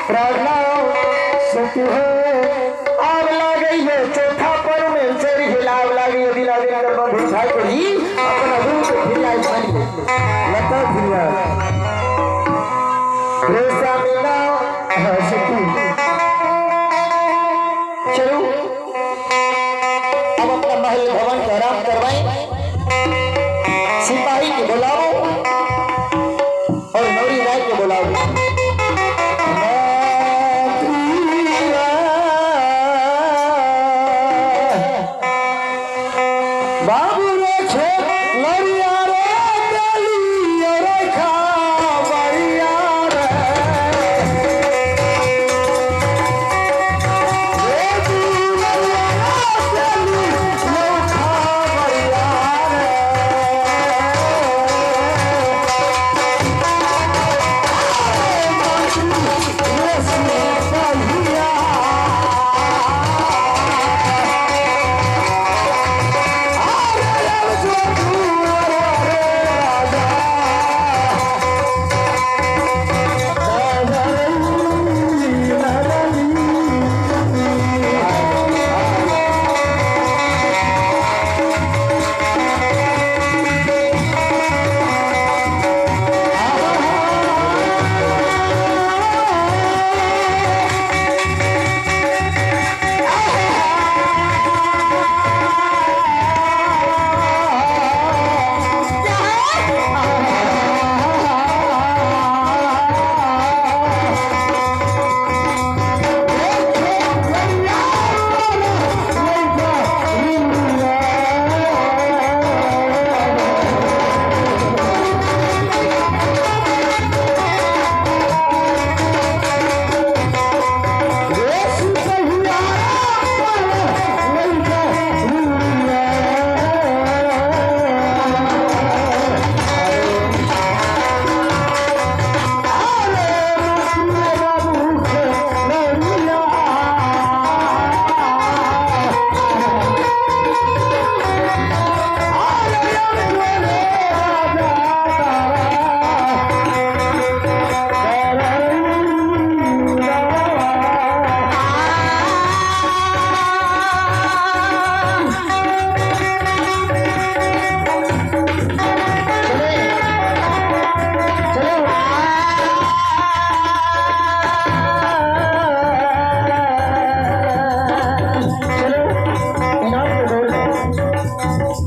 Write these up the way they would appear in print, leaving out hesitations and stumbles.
प्रार्थना सुखी हो आग लागे ये चौथा पर में चढ़ हिलाव लागे दिन दिन कर बंधु भाई को ही अपना रूप खिलाई बन लता खिला रेसा मिला हंसती चलो अब अपना महल भवन का आराम करवाएं सिपाही को बुलाओ और नौरी राय को बुलाओ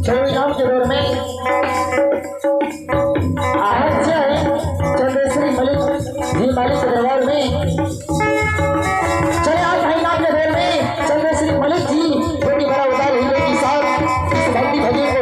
चलो इनाम के दौर में